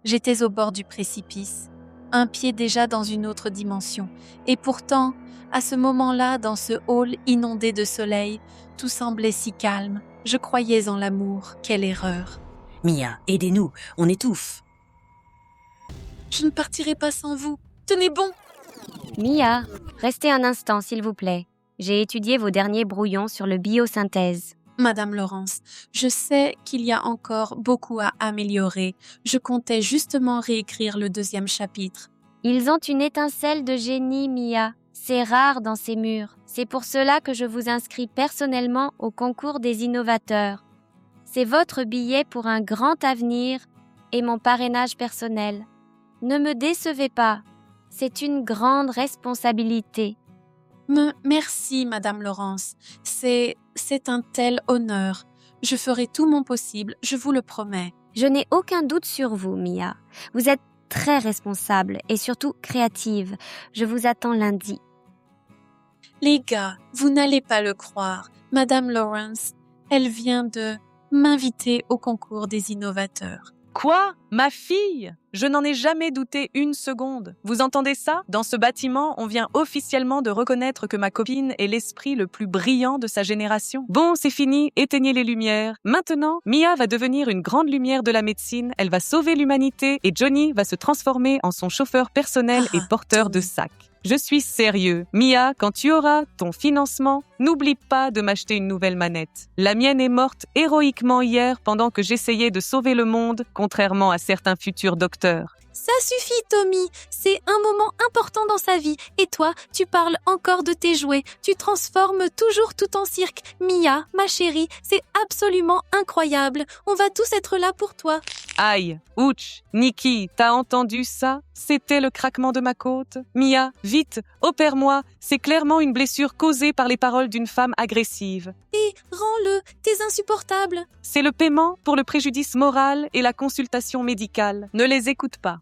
J'étais au bord du précipice, un pied déjà dans une autre dimension. Et pourtant, à ce moment-là, dans ce hall inondé de soleil, tout semblait si calme. Je croyais en l'amour. Quelle erreur! Mia, aidez-nous, on étouffe. Je ne partirai pas sans vous. Tenez bon! Mia, restez un instant, s'il vous plaît. J'ai étudié vos derniers brouillons sur le biosynthèse. Madame Laurence, je sais qu'il y a encore beaucoup à améliorer. Je comptais justement réécrire le 2e chapitre. Ils ont une étincelle de génie, Mia. C'est rare dans ces murs. C'est pour cela que je vous inscris personnellement au concours des innovateurs. C'est votre billet pour un grand avenir et mon parrainage personnel. Ne me décevez pas. C'est une grande responsabilité. Merci, Madame Laurence. C'est un tel honneur. Je ferai tout mon possible, je vous le promets. Je n'ai aucun doute sur vous, Mia. Vous êtes très responsable et surtout créative. Je vous attends lundi. Les gars, vous n'allez pas le croire. Madame Laurence, elle vient de m'inviter au concours des innovateurs. Quoi? Ma fille? Je n'en ai jamais douté une seconde. Vous entendez ça? Dans ce bâtiment, on vient officiellement de reconnaître que ma copine est l'esprit le plus brillant de sa génération. Bon, c'est fini, éteignez les lumières. Maintenant, Mia va devenir une grande lumière de la médecine, elle va sauver l'humanité et Johnny va se transformer en son chauffeur personnel et porteur de sacs. Je suis sérieux. Mia, quand tu auras ton financement, n'oublie pas de m'acheter une nouvelle manette. La mienne est morte héroïquement hier pendant que j'essayais de sauver le monde, contrairement à certains futurs docteurs. Ça suffit, Tommy. C'est un moment important dans sa vie. Et toi, tu parles encore de tes jouets. Tu transformes toujours tout en cirque. Mia, ma chérie, c'est absolument incroyable. On va tous être là pour toi. Aïe, ouch, Nikki, t'as entendu ça? C'était le craquement de ma côte. Mia, vite, opère-moi. C'est clairement une blessure causée par les paroles d'une femme agressive. Et rends-le, t'es insupportable. C'est le paiement pour le préjudice moral et la consultation médicale. Ne les écoute pas.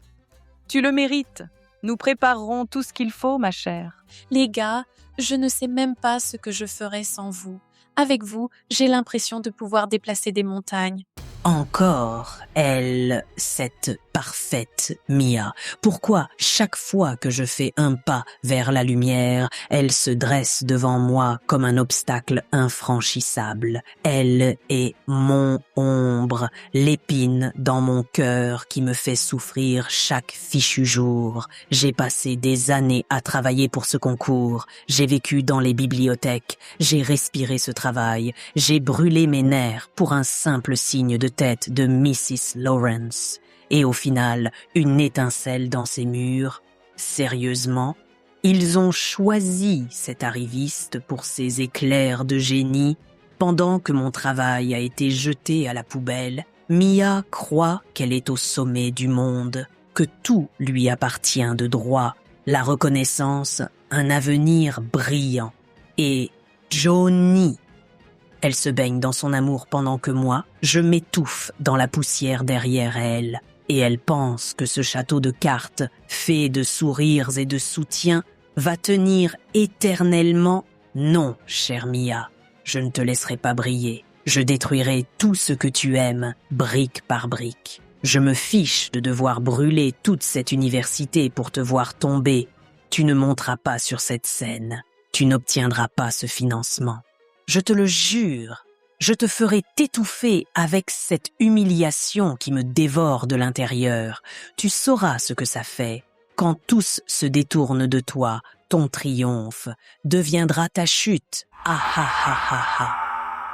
Tu le mérites. Nous préparerons tout ce qu'il faut, ma chère. Les gars, je ne sais même pas ce que je ferais sans vous. Avec vous, j'ai l'impression de pouvoir déplacer des montagnes. Encore, elle, cette parfaite Mia. Pourquoi, chaque fois que je fais un pas vers la lumière, elle se dresse devant moi comme un obstacle infranchissable? Elle est mon ombre, l'épine dans mon cœur qui me fait souffrir chaque fichu jour. J'ai passé des années à travailler pour ce concours. J'ai vécu dans les bibliothèques. J'ai respiré ce travail. J'ai brûlé mes nerfs pour un simple signe de tête de Mrs. Lawrence. Et au final, une étincelle dans ces murs. Sérieusement, ils ont choisi cet arriviste pour ses éclairs de génie. Pendant que mon travail a été jeté à la poubelle, Mia croit qu'elle est au sommet du monde, que tout lui appartient de droit, la reconnaissance, un avenir brillant. Et Johnny, elle se baigne dans son amour pendant que moi, je m'étouffe dans la poussière derrière elle. Et elle pense que ce château de cartes, fait de sourires et de soutien, va tenir éternellement. Non, chère Mia, je ne te laisserai pas briller. Je détruirai tout ce que tu aimes, brique par brique. Je me fiche de devoir brûler toute cette université pour te voir tomber. Tu ne monteras pas sur cette scène. Tu n'obtiendras pas ce financement. Je te le jure. Je te ferai t'étouffer avec cette humiliation qui me dévore de l'intérieur. Tu sauras ce que ça fait. Quand tous se détournent de toi, ton triomphe deviendra ta chute. Ah ah ah ah ah.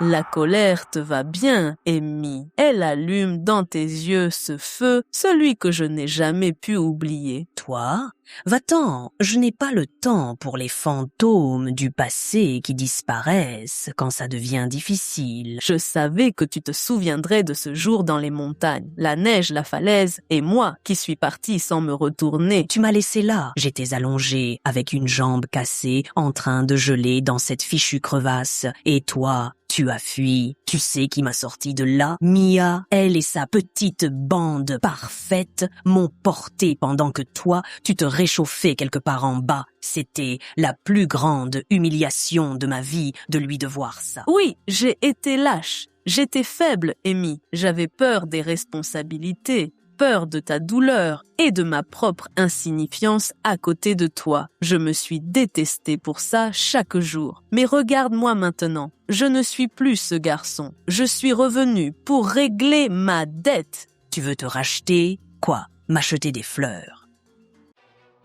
La colère te va bien, Amy. Elle allume dans tes yeux ce feu, celui que je n'ai jamais pu oublier. Toi? Va-t'en, je n'ai pas le temps pour les fantômes du passé qui disparaissent quand ça devient difficile. Je savais que tu te souviendrais de ce jour dans les montagnes, la neige, la falaise, et moi qui suis partie sans me retourner. Tu m'as laissé là. J'étais allongée avec une jambe cassée, en train de geler dans cette fichue crevasse. Et toi, tu as fui. Tu sais qui m'a sorti de là? Mia, elle et sa petite bande parfaite m'ont porté pendant que toi, tu te réchauffais quelque part en bas. C'était la plus grande humiliation de ma vie de lui devoir ça. Oui, j'ai été lâche. J'étais faible, Amy. J'avais peur des responsabilités. peur de ta douleur et de ma propre insignifiance à côté de toi. Je me suis détestée pour ça chaque jour. Mais regarde-moi maintenant. Je ne suis plus ce garçon. Je suis revenu pour régler ma dette. Tu veux te racheter? Quoi? M'acheter des fleurs?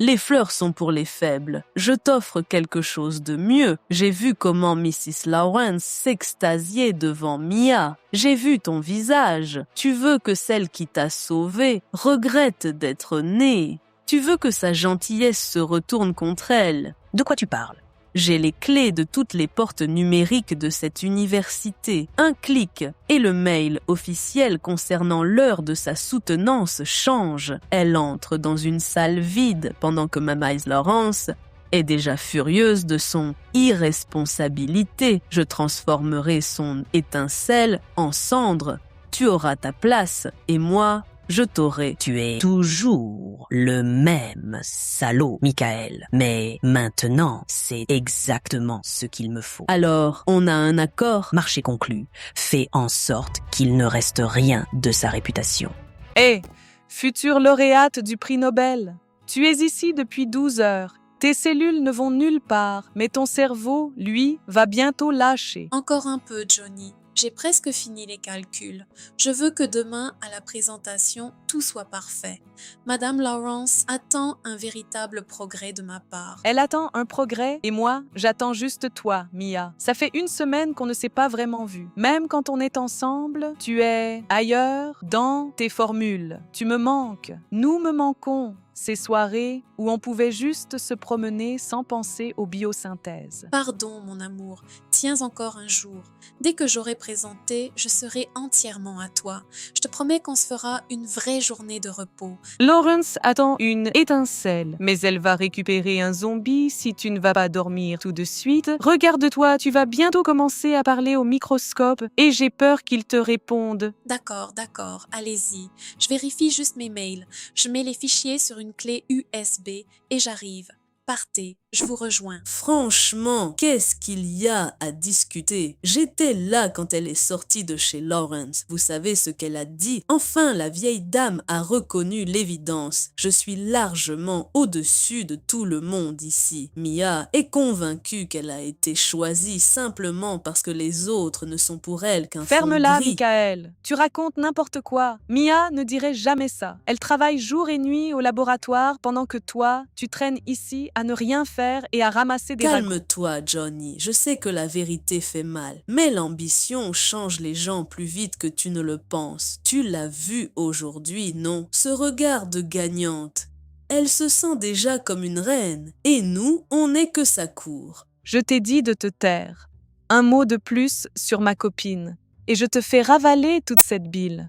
Les fleurs sont pour les faibles. Je t'offre quelque chose de mieux. J'ai vu comment Mrs. Lawrence s'extasiait devant Mia. J'ai vu ton visage. Tu veux que celle qui t'a sauvé regrette d'être née. Tu veux que sa gentillesse se retourne contre elle. De quoi tu parles? J'ai les clés de toutes les portes numériques de cette université. Un clic et le mail officiel concernant l'heure de sa soutenance change. Elle entre dans une salle vide pendant que Mrs. Lawrence est déjà furieuse de son irresponsabilité. Je transformerai son étincelle en cendre. Tu auras ta place et moi, je t'aurai. Tu es toujours le même salaud, Michael. Mais maintenant, c'est exactement ce qu'il me faut. Alors, on a un accord? Marché conclu. Fais en sorte qu'il ne reste rien de sa réputation. Hé, future lauréate du prix Nobel, tu es ici depuis 12 heures. Tes cellules ne vont nulle part, mais ton cerveau, lui, va bientôt lâcher. Encore un peu, Johnny. J'ai presque fini les calculs. Je veux que demain, à la présentation, tout soit parfait. Madame Lawrence attend un véritable progrès de ma part. Elle attend un progrès et moi, j'attends juste toi, Mia. Ça fait 1 semaine qu'on ne s'est pas vraiment vu. Même quand on est ensemble, tu es ailleurs, dans tes formules. Tu me manques. Nous me manquons. Ces soirées où on pouvait juste se promener sans penser aux biosynthèses. Pardon, mon amour. Tiens encore un jour. Dès que j'aurai présenté, je serai entièrement à toi. Je te promets qu'on se fera une vraie journée de repos. Lawrence attend une étincelle, mais elle va récupérer un zombie si tu ne vas pas dormir tout de suite. Regarde-toi, tu vas bientôt commencer à parler au microscope et j'ai peur qu'il te réponde. D'accord, allez-y. Je vérifie juste mes mails. Je mets les fichiers sur une clé USB et j'arrive. Partez, je vous rejoins. Franchement, qu'est-ce qu'il y a à discuter? J'étais là quand elle est sortie de chez Lawrence. Vous savez ce qu'elle a dit? Enfin, la vieille dame a reconnu l'évidence. Je suis largement au-dessus de tout le monde ici. Mia est convaincue qu'elle a été choisie simplement parce que les autres ne sont pour elle qu'un fond Ferme-la, gris. Michael. Tu racontes n'importe quoi. Mia ne dirait jamais ça. Elle travaille jour et nuit au laboratoire pendant que toi, tu traînes ici à ne rien faire et à ramasser des ragots. Calme-toi, Johnny. Je sais que la vérité fait mal, mais l'ambition change les gens plus vite que tu ne le penses. Tu l'as vu aujourd'hui, non? Ce regard de gagnante. Elle se sent déjà comme une reine, et nous, on n'est que sa cour. Je t'ai dit de te taire. Un mot de plus sur ma copine, et je te fais ravaler toute cette bile.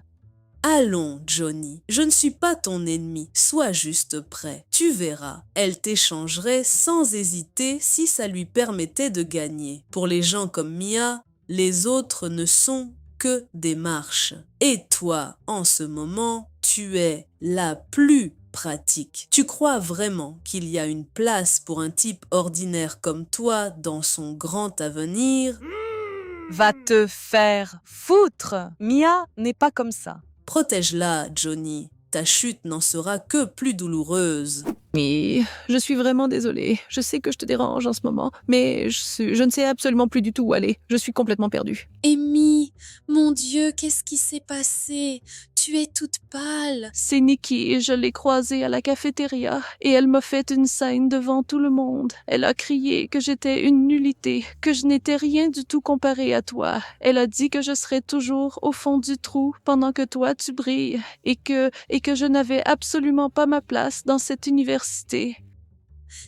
Allons, Johnny, je ne suis pas ton ennemi, sois juste prêt. Tu verras, elle t'échangerait sans hésiter si ça lui permettait de gagner. Pour les gens comme Mia, les autres ne sont que des marches. Et toi, en ce moment, tu es la plus pratique. Tu crois vraiment qu'il y a une place pour un type ordinaire comme toi dans son grand avenir? Va te faire foutre! Mia n'est pas comme ça. Protège-la, Johnny. Ta chute n'en sera que plus douloureuse. Mais je suis vraiment désolée. Je sais que je te dérange en ce moment, mais je ne sais absolument plus du tout où aller. Je suis complètement perdue. Amy, mon Dieu, qu'est-ce qui s'est passé? Tu es toute pâle. C'est Nikki, je l'ai croisée à la cafétéria et elle m'a fait une scène devant tout le monde. Elle a crié que j'étais une nullité, que je n'étais rien du tout comparée à toi. Elle a dit que je serais toujours au fond du trou pendant que toi tu brilles et que je n'avais absolument pas ma place dans cette université.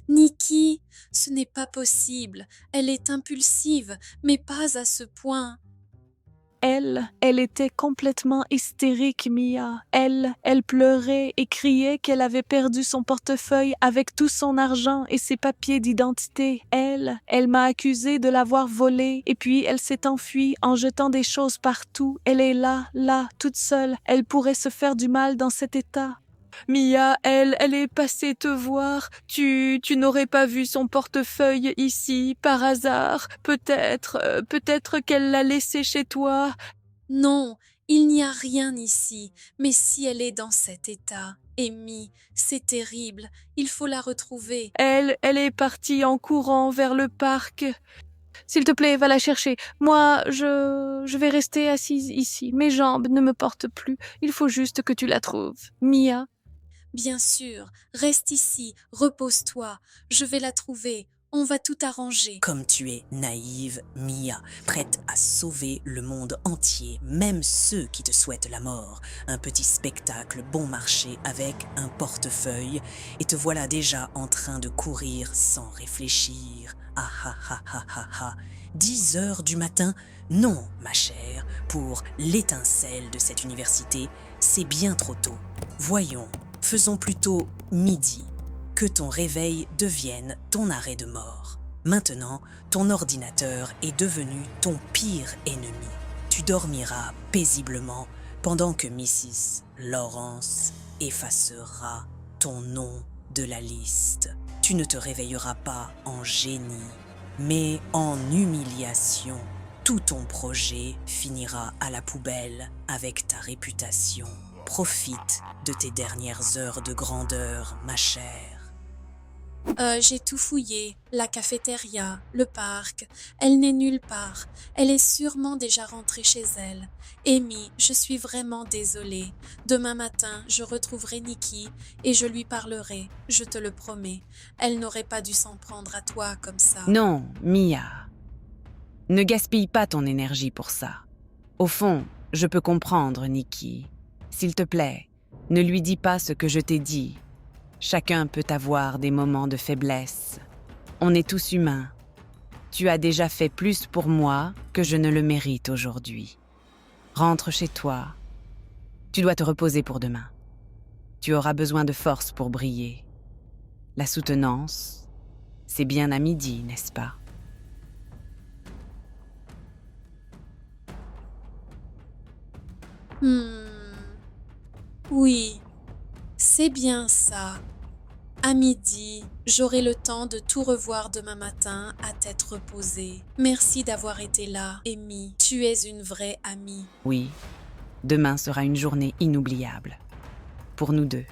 Nikki, ce n'est pas possible. Elle est impulsive, mais pas à ce point. Elle était complètement hystérique, Mia. Elle pleurait et criait qu'elle avait perdu son portefeuille avec tout son argent et ses papiers d'identité. Elle m'a accusée de l'avoir volé et puis elle s'est enfuie en jetant des choses partout. Elle est là, toute seule. Elle pourrait se faire du mal dans cet état. Mia, elle est passée te voir. Tu n'aurais pas vu son portefeuille ici, par hasard. Peut-être qu'elle l'a laissé chez toi. Non, Il n'y a rien ici, mais si elle est dans cet état, Amy, c'est terrible, il faut la retrouver. Elle est partie en courant vers le parc. S'il te plaît, va la chercher. Moi, je vais rester assise ici. Mes jambes ne me portent plus. Il faut juste que tu la trouves. Mia. Bien sûr, reste ici, repose-toi, je vais la trouver, on va tout arranger. Comme tu es naïve, Mia, prête à sauver le monde entier, même ceux qui te souhaitent la mort. Un petit spectacle bon marché avec un portefeuille, et te voilà déjà en train de courir sans réfléchir. Ah ah ah ah ah ah. 10 heures du matin? Non, ma chère, pour l'étincelle de cette université, c'est bien trop tôt. Voyons, faisons plutôt midi. Que ton réveil devienne ton arrêt de mort. Maintenant, ton ordinateur est devenu ton pire ennemi. Tu dormiras paisiblement pendant que Mrs. Lawrence effacera ton nom de la liste. Tu ne te réveilleras pas en génie, mais en humiliation. Tout ton projet finira à la poubelle avec ta réputation. Profite de tes dernières heures de grandeur, ma chère. J'ai tout fouillé, la cafétéria, le parc, elle n'est nulle part, elle est sûrement déjà rentrée chez elle. Amy, je suis vraiment désolée. Demain matin, je retrouverai Nikki et je lui parlerai, je te le promets. Elle n'aurait pas dû s'en prendre à toi comme ça. Non, Mia. Ne gaspille pas ton énergie pour ça. Au fond, je peux comprendre, Nikki. S'il te plaît, ne lui dis pas ce que je t'ai dit. Chacun peut avoir des moments de faiblesse. On est tous humains. Tu as déjà fait plus pour moi que je ne le mérite aujourd'hui. Rentre chez toi. Tu dois te reposer pour demain. Tu auras besoin de force pour briller. La soutenance, c'est bien à midi, n'est-ce pas? Oui, c'est bien ça. À midi, j'aurai le temps de tout revoir demain matin à tête reposée. Merci d'avoir été là, Amy. Tu es une vraie amie. Oui, demain sera une journée inoubliable. Pour nous deux.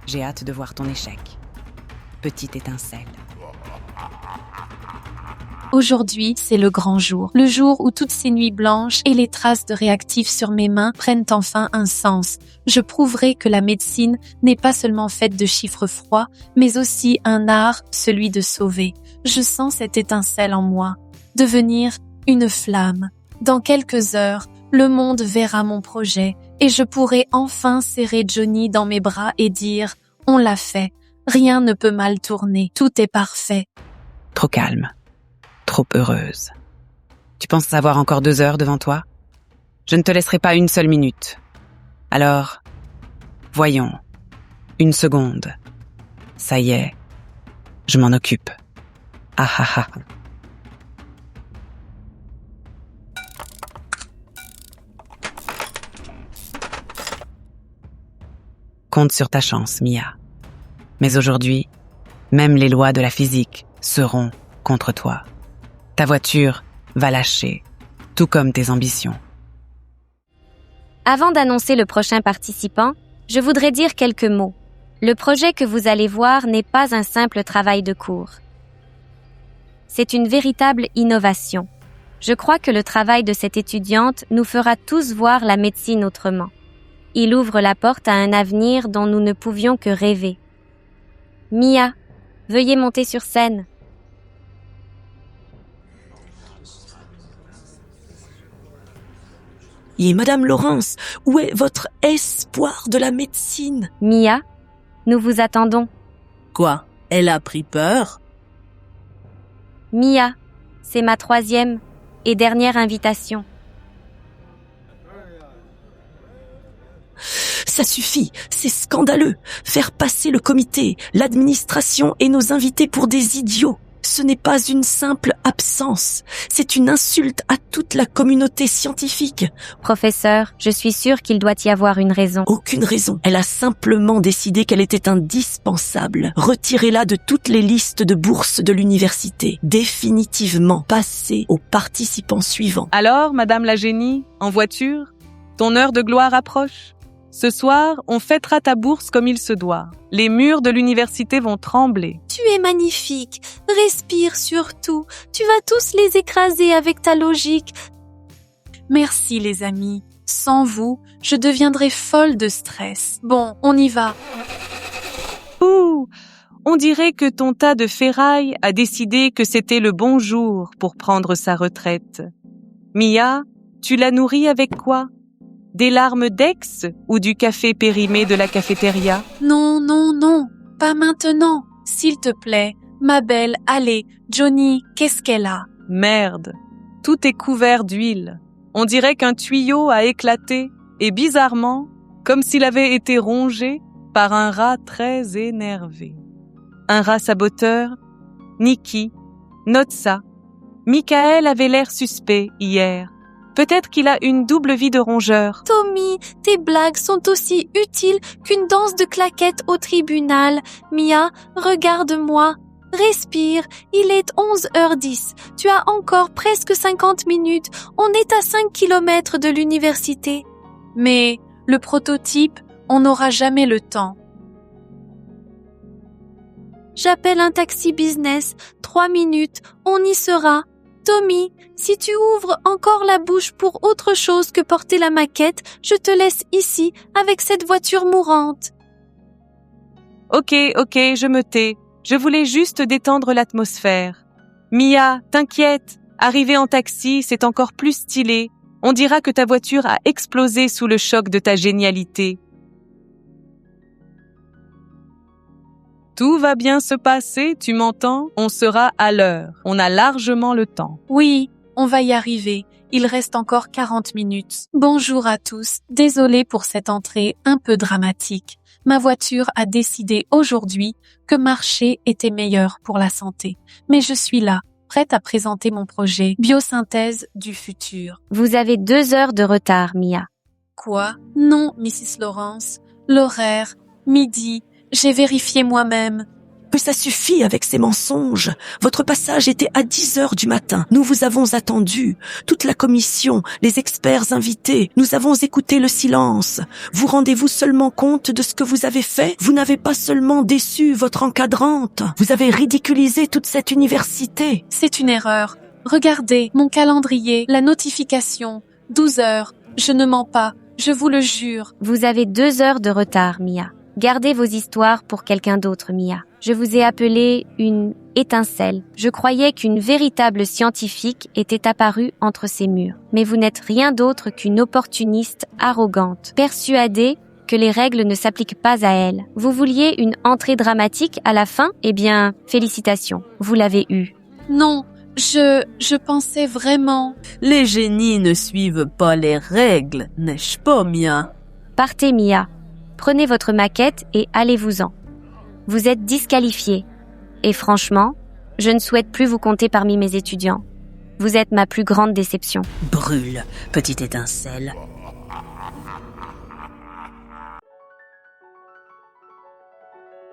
J'ai hâte de voir ton échec. Petite étincelle. Aujourd'hui, c'est le grand jour. Le jour où toutes ces nuits blanches et les traces de réactifs sur mes mains prennent enfin un sens. Je prouverai que la médecine n'est pas seulement faite de chiffres froids, mais aussi un art, celui de sauver. Je sens cette étincelle en moi. Devenir une flamme. Dans quelques heures, le monde verra mon projet et je pourrai enfin serrer Johnny dans mes bras et dire « On l'a fait. Rien ne peut mal tourner. Tout est parfait. » Trop calme. Trop heureuse. Tu penses avoir encore 2 heures devant toi? Je ne te laisserai pas une seule minute. Alors, voyons. 1 seconde. Ça y est, je m'en occupe. Ah ah ah. Compte sur ta chance, Mia. Mais aujourd'hui, même les lois de la physique seront contre toi. Ta voiture va lâcher, tout comme tes ambitions. Avant d'annoncer le prochain participant, je voudrais dire quelques mots. Le projet que vous allez voir n'est pas un simple travail de cours. C'est une véritable innovation. Je crois que le travail de cette étudiante nous fera tous voir la médecine autrement. Il ouvre la porte à un avenir dont nous ne pouvions que rêver. Mia, veuillez monter sur scène. Et Madame Lawrence, où est votre espoir de la médecine? Mia, nous vous attendons. Quoi? Elle a pris peur? Mia, c'est ma 3e et dernière invitation. Ça suffit, c'est scandaleux. Faire passer le comité, l'administration et nos invités pour des idiots. Ce n'est pas une simple absence, c'est une insulte à toute la communauté scientifique. Professeur, je suis sûre qu'il doit y avoir une raison. Aucune raison. Elle a simplement décidé qu'elle était indispensable. Retirez-la de toutes les listes de bourses de l'université. Définitivement. Passez aux participants suivants. Alors, Madame la génie, en voiture? ton heure de gloire approche. Ce soir, on fêtera ta bourse comme il se doit. Les murs de l'université vont trembler. Tu es magnifique. Respire surtout. Tu vas tous les écraser avec ta logique. Merci les amis. Sans vous, je deviendrais folle de stress. Bon, on y va. Ouh, on dirait que ton tas de ferraille a décidé que c'était le bon jour pour prendre sa retraite. Mia, tu la nourris avec quoi? Des larmes d'ex ou du café périmé de la cafétéria? Non, non, non. Pas maintenant. S'il te plaît. Ma belle, allez. Johnny, qu'est-ce qu'elle a? Merde, tout est couvert d'huile. On dirait qu'un tuyau a éclaté et bizarrement, comme s'il avait été rongé par un rat très énervé. Un rat saboteur, Nikki, note ça. Michael avait l'air suspect hier. Peut-être qu'il a une double vie de rongeur. Tommy, tes blagues sont aussi utiles qu'une danse de claquettes au tribunal. Mia, regarde-moi. Respire, il est 11h10. Tu as encore presque 50 minutes. On est à 5 km de l'université. Mais le prototype, on n'aura jamais le temps. J'appelle un taxi business. 3 minutes, on y sera. Tommy, si tu ouvres encore la bouche pour autre chose que porter la maquette, je te laisse ici avec cette voiture mourante. Ok, je me tais. Je voulais juste détendre l'atmosphère. Mia, t'inquiète, arriver en taxi, c'est encore plus stylé. On dira que ta voiture a explosé sous le choc de ta génialité. Tout va bien se passer, tu m'entends? On sera à l'heure. On a largement le temps. Oui, on va y arriver. Il reste encore 40 minutes. Bonjour à tous. Désolée pour cette entrée un peu dramatique. Ma voiture a décidé aujourd'hui que marcher était meilleur pour la santé. Mais je suis là, prête à présenter mon projet Biosynthèse du futur. Vous avez 2 heures de retard, Mia. Quoi? Non, Mrs. Lawrence. L'horaire, midi, j'ai vérifié moi-même. Que ça suffit avec ces mensonges. Votre passage était à 10 heures du matin. Nous vous avons attendu. Toute la commission, les experts invités. Nous avons écouté le silence. Vous rendez-vous seulement compte de ce que vous avez fait? Vous n'avez pas seulement déçu votre encadrante. Vous avez ridiculisé toute cette université. C'est une erreur. Regardez, mon calendrier, la notification. 12 heures. Je ne mens pas. Je vous le jure. Vous avez 2 heures de retard, Mia. Gardez vos histoires pour quelqu'un d'autre, Mia. Je vous ai appelé une étincelle. Je croyais qu'une véritable scientifique était apparue entre ces murs. Mais vous n'êtes rien d'autre qu'une opportuniste arrogante, persuadée que les règles ne s'appliquent pas à elle. Vous vouliez une entrée dramatique à la fin? Eh bien, félicitations, vous l'avez eue. Non, je pensais vraiment... Les génies ne suivent pas les règles, n'est-ce pas, Mia? Partez, Mia. Prenez votre maquette et allez-vous-en. Vous êtes disqualifié. Et franchement, je ne souhaite plus vous compter parmi mes étudiants. Vous êtes ma plus grande déception. Brûle, petite étincelle.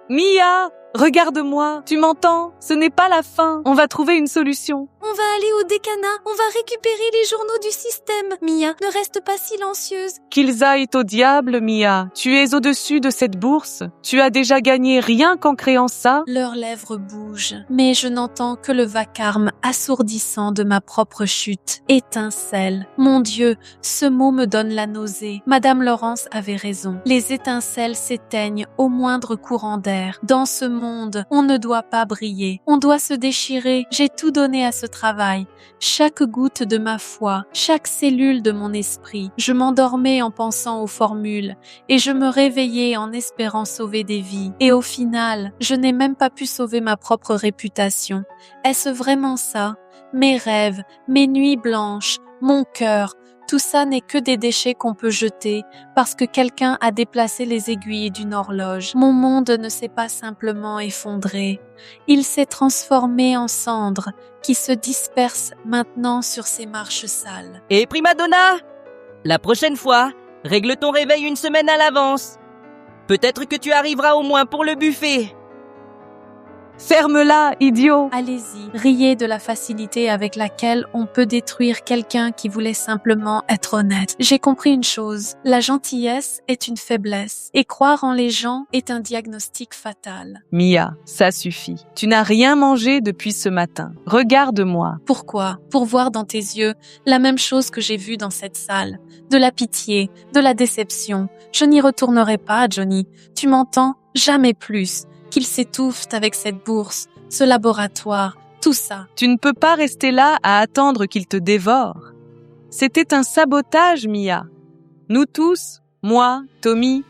Mia, regarde-moi, tu m'entends? Ce n'est pas la fin, on va trouver une solution. On va aller au décanat, on va récupérer les journaux du système. Mia, ne reste pas silencieuse. Qu'ils aillent au diable, Mia. Tu es au-dessus de cette bourse. Tu as déjà gagné rien qu'en créant ça. Leurs lèvres bougent, mais je n'entends que le vacarme assourdissant de ma propre chute. Étincelle. Mon Dieu, ce mot me donne la nausée. Madame Lawrence avait raison. Les étincelles s'éteignent au moindre courant d'air. Dans ce monde, on ne doit pas briller. On doit se déchirer. J'ai tout donné à ce travail. Chaque goutte de ma foi, chaque cellule de mon esprit. Je m'endormais en pensant aux formules et je me réveillais en espérant sauver des vies. Et au final, je n'ai même pas pu sauver ma propre réputation. Est-ce vraiment ça? Mes rêves, mes nuits blanches, mon cœur, tout ça n'est que des déchets qu'on peut jeter parce que quelqu'un a déplacé les aiguilles d'une horloge. Mon monde ne s'est pas simplement effondré. Il s'est transformé en cendres qui se dispersent maintenant sur ces marches sales. Et prima donna, la prochaine fois, règle ton réveil une semaine à l'avance. Peut-être que tu arriveras au moins pour le buffet. Ferme-la, idiot! Allez-y, riez de la facilité avec laquelle on peut détruire quelqu'un qui voulait simplement être honnête. J'ai compris une chose, la gentillesse est une faiblesse et croire en les gens est un diagnostic fatal. Mia, ça suffit. Tu n'as rien mangé depuis ce matin. Regarde-moi. Pourquoi? Pour voir dans tes yeux la même chose que j'ai vue dans cette salle. De la pitié, de la déception. Je n'y retournerai pas, Johnny. Tu m'entends? Jamais plus. Qu'il s'étouffe avec cette bourse, ce laboratoire, tout ça. Tu ne peux pas rester là à attendre qu'il te dévore. C'était un sabotage, Mia. Nous tous, moi, Tommy,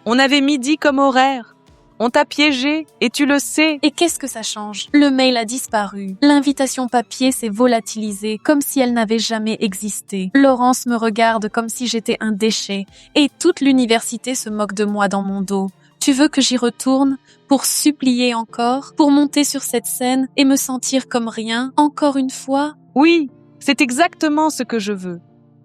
on avait midi comme horaire. On t'a piégé et tu le sais. Et qu'est-ce que ça change? Le mail a disparu. L'invitation papier s'est volatilisée comme si elle n'avait jamais existé. Laurence me regarde comme si j'étais un déchet et toute l'université se moque de moi dans mon dos. Tu veux que j'y retourne pour supplier encore, pour monter sur cette scène et me sentir comme rien, encore une fois? Oui, c'est exactement ce que je veux.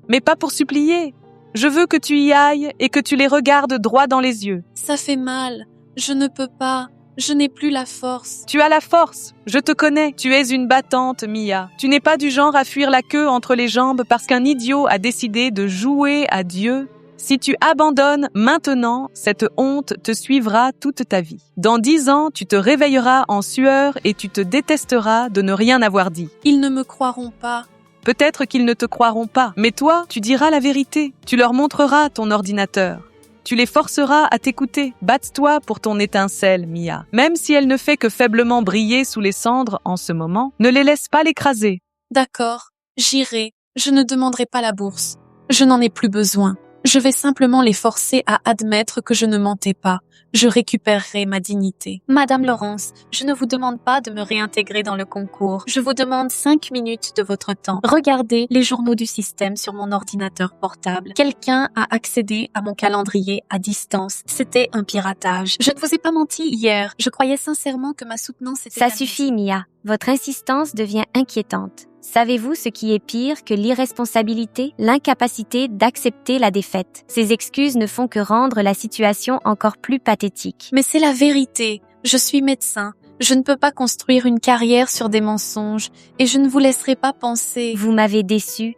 Mais pas pour supplier. Je veux que tu y ailles et que tu les regardes droit dans les yeux. Ça fait mal. Je ne peux pas. Je n'ai plus la force. Tu as la force. Je te connais. Tu es une battante, Mia. Tu n'es pas du genre à fuir la queue entre les jambes parce qu'un idiot a décidé de jouer à Dieu. Si tu abandonnes maintenant, cette honte te suivra toute ta vie. Dans 10 ans, tu te réveilleras en sueur et tu te détesteras de ne rien avoir dit. Ils ne me croiront pas. Peut-être qu'ils ne te croiront pas, mais toi, tu diras la vérité. Tu leur montreras ton ordinateur. Tu les forceras à t'écouter. Batte-toi pour ton étincelle, Mia. Même si elle ne fait que faiblement briller sous les cendres en ce moment, ne les laisse pas l'écraser. D'accord, j'irai. Je ne demanderai pas la bourse. Je n'en ai plus besoin. Je vais simplement les forcer à admettre que je ne mentais pas. Je récupérerai ma dignité. Madame Laurence, je ne vous demande pas de me réintégrer dans le concours. Je vous demande 5 minutes de votre temps. Regardez les journaux du système sur mon ordinateur portable. Quelqu'un a accédé à mon calendrier à distance. C'était un piratage. Je ne vous ai pas menti hier. Je croyais sincèrement que ma soutenance était... Ça suffit, Mia. Votre insistance devient inquiétante. Savez-vous ce qui est pire que l'irresponsabilité, l'incapacité d'accepter la défaite? Ces excuses ne font que rendre la situation encore plus pathétique. Mais c'est la vérité. Je suis médecin. Je ne peux pas construire une carrière sur des mensonges et je ne vous laisserai pas penser... Vous m'avez déçu.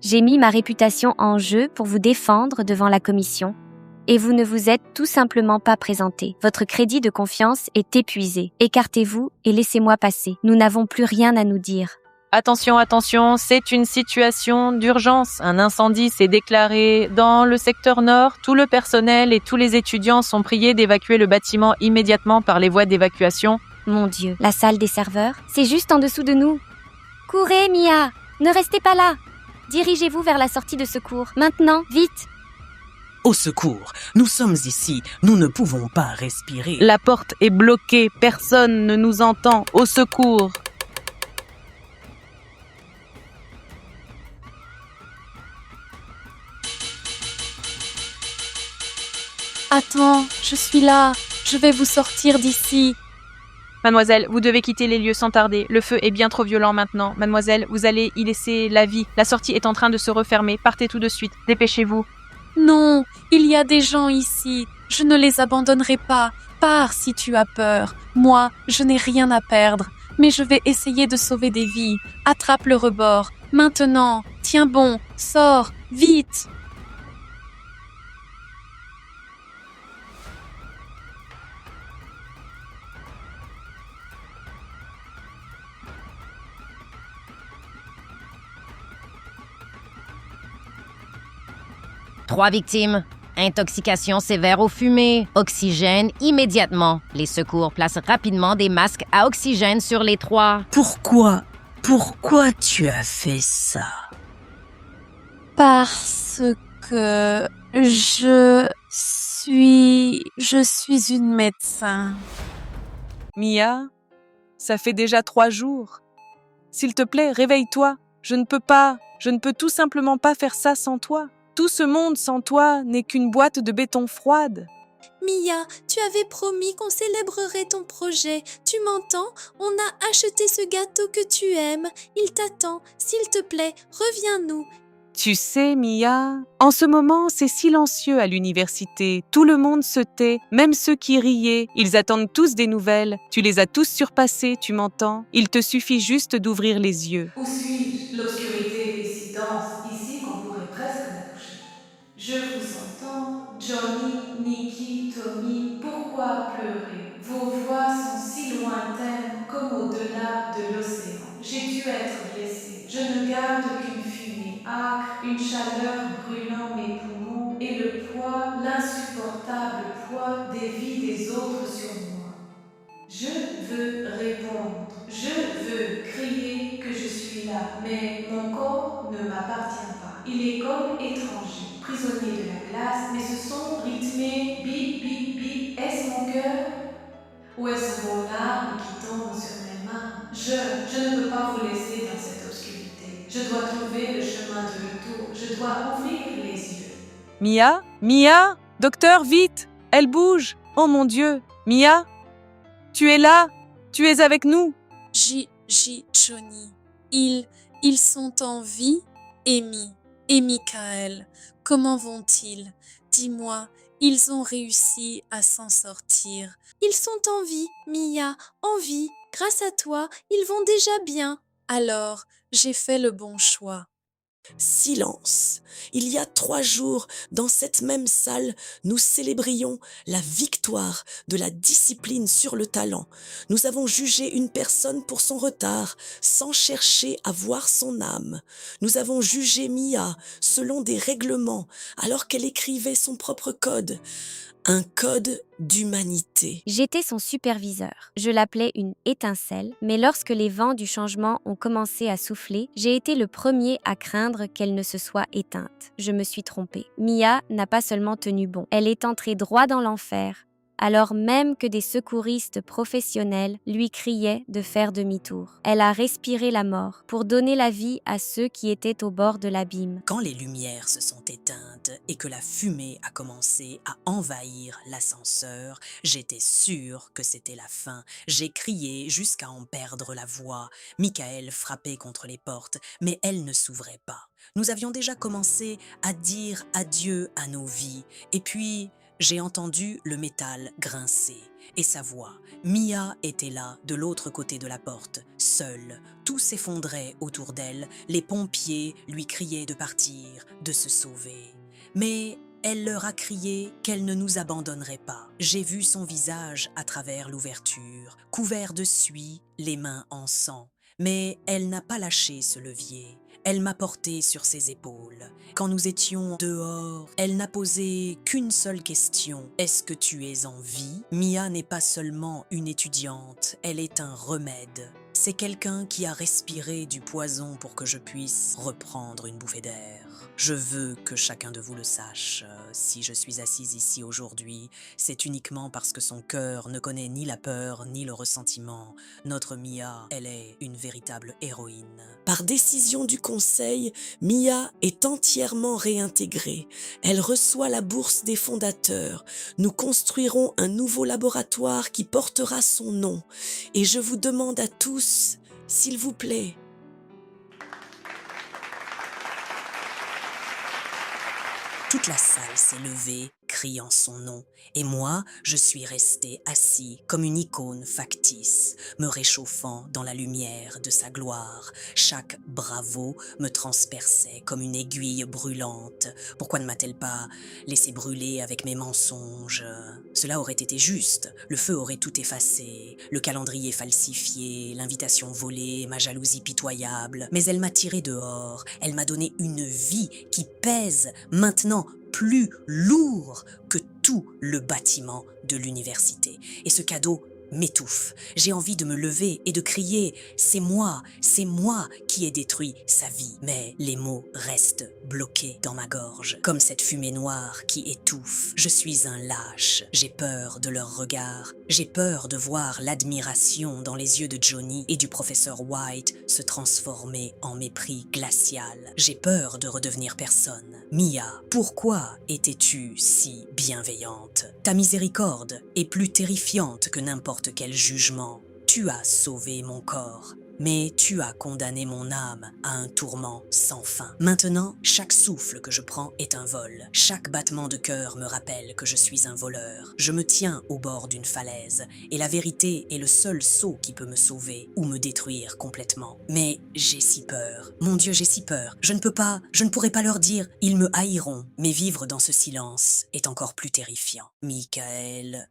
J'ai mis ma réputation en jeu pour vous défendre devant la commission. Et vous ne vous êtes tout simplement pas présenté. Votre crédit de confiance est épuisé. Écartez-vous et laissez-moi passer. Nous n'avons plus rien à nous dire. Attention, attention, c'est une situation d'urgence. Un incendie s'est déclaré dans le secteur nord. Tout le personnel et tous les étudiants sont priés d'évacuer le bâtiment immédiatement par les voies d'évacuation. Mon Dieu, la salle des serveurs, c'est juste en dessous de nous. Courez, Mia! Ne restez pas là! Dirigez-vous vers la sortie de secours. Maintenant, vite! Au secours, nous sommes ici, nous ne pouvons pas respirer. La porte est bloquée, personne ne nous entend. Au secours! Attends, je suis là. Je vais vous sortir d'ici. Mademoiselle, vous devez quitter les lieux sans tarder. Le feu est bien trop violent maintenant. Mademoiselle, vous allez y laisser la vie. La sortie est en train de se refermer. Partez tout de suite. Dépêchez-vous. Non, il y a des gens ici. Je ne les abandonnerai pas. Pars si tu as peur. Moi, je n'ai rien à perdre. Mais je vais essayer de sauver des vies. Attrape le rebord. Maintenant. Tiens bon. Sors. Vite. Trois victimes. Intoxication sévère aux fumées. Oxygène immédiatement. Les secours placent rapidement des masques à oxygène sur les 3. Pourquoi tu as fait ça? Parce que je suis une médecin. Mia, ça fait déjà 3 jours. S'il te plaît, réveille-toi. Je ne peux tout simplement pas faire ça sans toi. Tout ce monde sans toi n'est qu'une boîte de béton froide. Mia, tu avais promis qu'on célébrerait ton projet. Tu m'entends? On a acheté ce gâteau que tu aimes. Il t'attend. S'il te plaît, reviens-nous. Tu sais, Mia, en ce moment, c'est silencieux à l'université. Tout le monde se tait, même ceux qui riaient. Ils attendent tous des nouvelles. Tu les as tous surpassés, tu m'entends? Il te suffit juste d'ouvrir les yeux. Où suis-je? L'obscurité est si dense ici qu'on pourrait presque me toucher. Je vous entends, Johnny, Nikki, Tommy, pourquoi pleurer? Vos voix sont si lointaines comme au-delà de l'océan. J'ai dû être blessée. Je ne garde qu'une fumée âcre, une chaleur brûlant mes poumons et le poids, l'insupportable poids des vies des autres sur moi. Je veux répondre, je veux crier que je suis là, mais mon corps ne m'appartient pas. Il est comme étranger, prisonnier de la glace, mais ce son rythmé, bip, bip, bip, est-ce mon cœur? Ou est-ce vos larmes qui tombent sur mes mains? Je ne peux pas vous laisser dans cette obscurité. Je dois trouver le chemin de retour, je dois ouvrir les yeux. Mia? Mia? Docteur, vite! Elle bouge! Oh mon Dieu! Mia? Tu es là? Tu es avec nous? Johnny. Ils sont en vie? Amy et Michael, comment vont-ils? Dis-moi, ils ont réussi à s'en sortir. Ils sont en vie, Mia, en vie. Grâce à toi, ils vont déjà bien. Alors, j'ai fait le bon choix. Silence. Il y a 3 jours, dans cette même salle, nous célébrions la victoire de la discipline sur le talent. Nous avons jugé une personne pour son retard, sans chercher à voir son âme. Nous avons jugé Mia selon des règlements, alors qu'elle écrivait son propre code. Un code d'humanité. J'étais son superviseur. Je l'appelais une étincelle, mais lorsque les vents du changement ont commencé à souffler, j'ai été le premier à craindre qu'elle ne se soit éteinte. Je me suis trompée. Mia n'a pas seulement tenu bon, elle est entrée droit dans l'enfer, alors même que des secouristes professionnels lui criaient de faire demi-tour. Elle a respiré la mort pour donner la vie à ceux qui étaient au bord de l'abîme. Quand les lumières se sont éteintes et que la fumée a commencé à envahir l'ascenseur, j'étais sûre que c'était la fin. J'ai crié jusqu'à en perdre la voix. Michael frappait contre les portes, mais elles ne s'ouvraient pas. Nous avions déjà commencé à dire adieu à nos vies. Et puis, j'ai entendu le métal grincer et sa voix. Mia était là, de l'autre côté de la porte, seule. Tout s'effondrait autour d'elle. Les pompiers lui criaient de partir, de se sauver. Mais elle leur a crié qu'elle ne nous abandonnerait pas. J'ai vu son visage à travers l'ouverture, couvert de suie, les mains en sang. Mais elle n'a pas lâché ce levier. Elle m'a porté sur ses épaules. Quand nous étions dehors, elle n'a posé qu'une seule question. Est-ce que tu es en vie? Mia n'est pas seulement une étudiante, elle est un remède. C'est quelqu'un qui a respiré du poison pour que je puisse reprendre une bouffée d'air. Je veux que chacun de vous le sache. Si je suis assise ici aujourd'hui, c'est uniquement parce que son cœur ne connaît ni la peur ni le ressentiment. Notre Mia, elle est une véritable héroïne. Par décision du conseil, Mia est entièrement réintégrée. Elle reçoit la bourse des fondateurs. Nous construirons un nouveau laboratoire qui portera son nom. Et je vous demande à tous, s'il vous plaît, Toute la salle s'est levée, criant son nom, et moi, je suis resté assis comme une icône factice, me réchauffant dans la lumière de sa gloire. Chaque bravo me transperçait comme une aiguille brûlante. Pourquoi ne m'a-t-elle pas laissé brûler avec mes mensonges? Cela aurait été juste, le feu aurait tout effacé, le calendrier falsifié, l'invitation volée, ma jalousie pitoyable. Mais elle m'a tiré dehors, elle m'a donné une vie qui pèse maintenant plus lourd que tout le bâtiment de l'université. Et ce cadeau m'étouffe. J'ai envie de me lever et de crier « c'est moi qui ai détruit sa vie ». Mais les mots restent bloqués dans ma gorge, comme cette fumée noire qui étouffe. Je suis un lâche, j'ai peur de leur regard. J'ai peur de voir l'admiration dans les yeux de Johnny et du professeur White se transformer en mépris glacial. J'ai peur de redevenir personne. Mia, pourquoi étais-tu si bienveillante? Ta miséricorde est plus terrifiante que n'importe quel jugement. Tu as sauvé mon corps. mais tu as condamné mon âme à un tourment sans fin. Maintenant, chaque souffle que je prends est un vol. Chaque battement de cœur me rappelle que je suis un voleur. Je me tiens au bord d'une falaise, et la vérité est le seul sceau qui peut me sauver ou me détruire complètement. Mais j'ai si peur. Mon Dieu, j'ai si peur. Je ne pourrai pas leur dire. Ils me haïront. Mais vivre dans ce silence est encore plus terrifiant. Michael,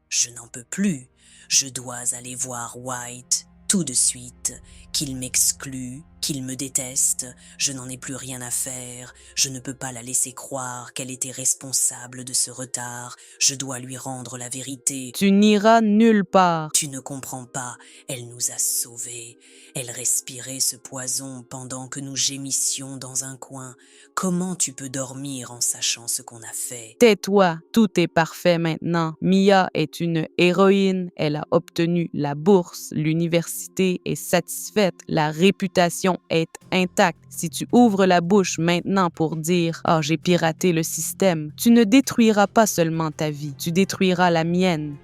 je n'en peux plus. Je dois aller voir White tout de suite, qu'il m'exclue, qu'il me déteste, je n'en ai plus rien à faire, je ne peux pas la laisser croire qu'elle était responsable de ce retard, je dois lui rendre la vérité. Tu n'iras nulle part. Tu ne comprends pas, elle nous a sauvés, elle respirait ce poison pendant que nous gémissions dans un coin. Comment tu peux dormir en sachant ce qu'on a fait? Tais-toi, tout est parfait maintenant. Mia est une héroïne, elle a obtenu la bourse, l'université est satisfaite, la réputation est intacte. Si tu ouvres la bouche maintenant pour dire « Ah, j'ai piraté le système », tu ne détruiras pas seulement ta vie, tu détruiras la mienne.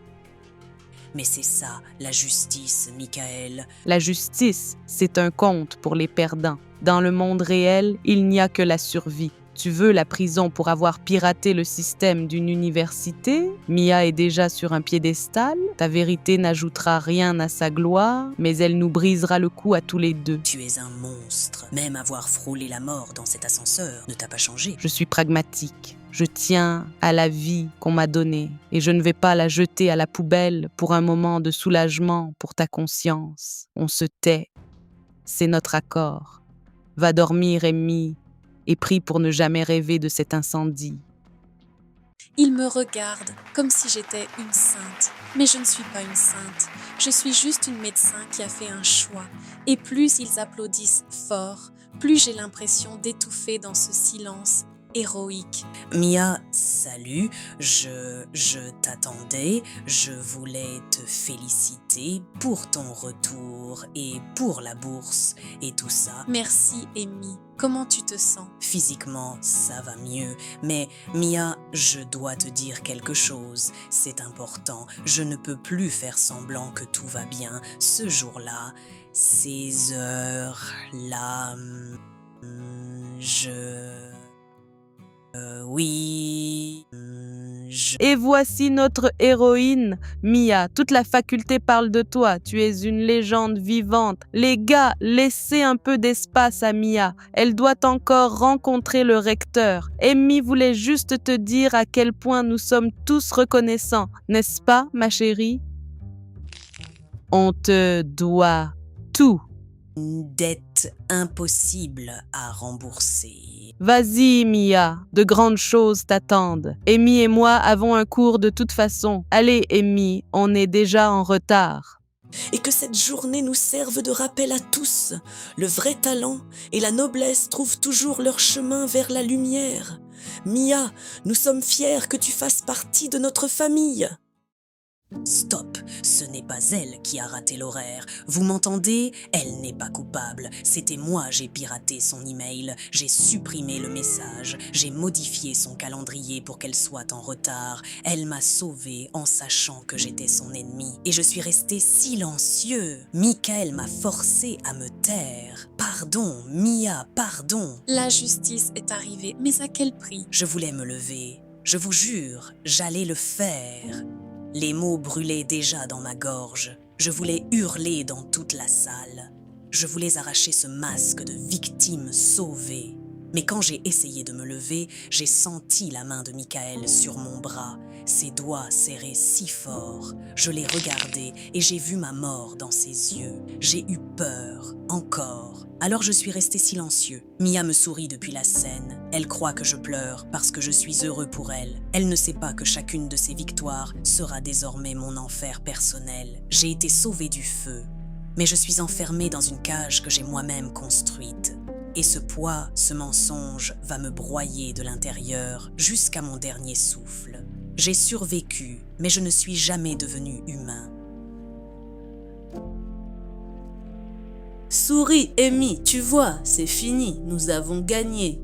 Mais c'est ça, la justice, Michael. La justice, c'est un conte pour les perdants. Dans le monde réel, il n'y a que la survie. Tu veux la prison pour avoir piraté le système d'une université? Mia est déjà sur un piédestal. Ta vérité n'ajoutera rien à sa gloire, mais elle nous brisera le cou à tous les deux. Tu es un monstre. Même avoir frôlé la mort dans cet ascenseur ne t'a pas changé. Je suis pragmatique. Je tiens à la vie qu'on m'a donnée et je ne vais pas la jeter à la poubelle pour un moment de soulagement pour ta conscience. On se tait. C'est notre accord. Va dormir, Amy, et prie pour ne jamais rêver de cet incendie. Ils me regardent comme si j'étais une sainte. Mais je ne suis pas une sainte. Je suis juste une médecin qui a fait un choix. Et plus ils applaudissent fort, plus j'ai l'impression d'étouffer dans ce silence héroïque. Mia, salut, je t'attendais, je voulais te féliciter pour ton retour et pour la bourse et tout ça. Merci, Amy. Comment tu te sens? Physiquement, ça va mieux, mais Mia, je dois te dire quelque chose, c'est important, je ne peux plus faire semblant que tout va bien. Ce jour-là, ces heures-là, oui, Et voici notre héroïne, Mia. Toute la faculté parle de toi. Tu es une légende vivante. Les gars, laissez un peu d'espace à Mia. Elle doit encore rencontrer le recteur. Amy voulait juste te dire à quel point nous sommes tous reconnaissants. N'est-ce pas, ma chérie? On te doit tout. Dette impossible à rembourser. Vas-y, Mia, de grandes choses t'attendent. Amy et moi avons un cours de toute façon. Allez, Amy, on est déjà en retard. Et que cette journée nous serve de rappel à tous. Le vrai talent et la noblesse trouvent toujours leur chemin vers la lumière. Mia, nous sommes fiers que tu fasses partie de notre famille. Stop, ce n'est pas elle qui a raté l'horaire. Vous m'entendez? Elle n'est pas coupable. C'était moi, j'ai piraté son email, j'ai supprimé le message, j'ai modifié son calendrier pour qu'elle soit en retard. Elle m'a sauvé en sachant que j'étais son ennemi. Et je suis resté silencieux. Michael m'a forcé à me taire. Pardon, Mia, pardon. La justice est arrivée, mais à quel prix? Je voulais me lever. Je vous jure, j'allais le faire. Les mots brûlaient déjà dans ma gorge. Je voulais hurler dans toute la salle. Je voulais arracher ce masque de victime sauvée. Mais quand j'ai essayé de me lever, j'ai senti la main de Michael sur mon bras. Ses doigts serrés si fort. Je l'ai regardé et j'ai vu ma mort dans ses yeux. J'ai eu peur, encore. Alors je suis resté silencieux. Mia me sourit depuis la scène. Elle croit que je pleure parce que je suis heureux pour elle. Elle ne sait pas que chacune de ses victoires sera désormais mon enfer personnel. J'ai été sauvé du feu, mais je suis enfermé dans une cage que j'ai moi-même construite. Et ce poids, ce mensonge va me broyer de l'intérieur jusqu'à mon dernier souffle. J'ai survécu, mais je ne suis jamais devenu humain. Souris, Amy, tu vois, c'est fini, nous avons gagné.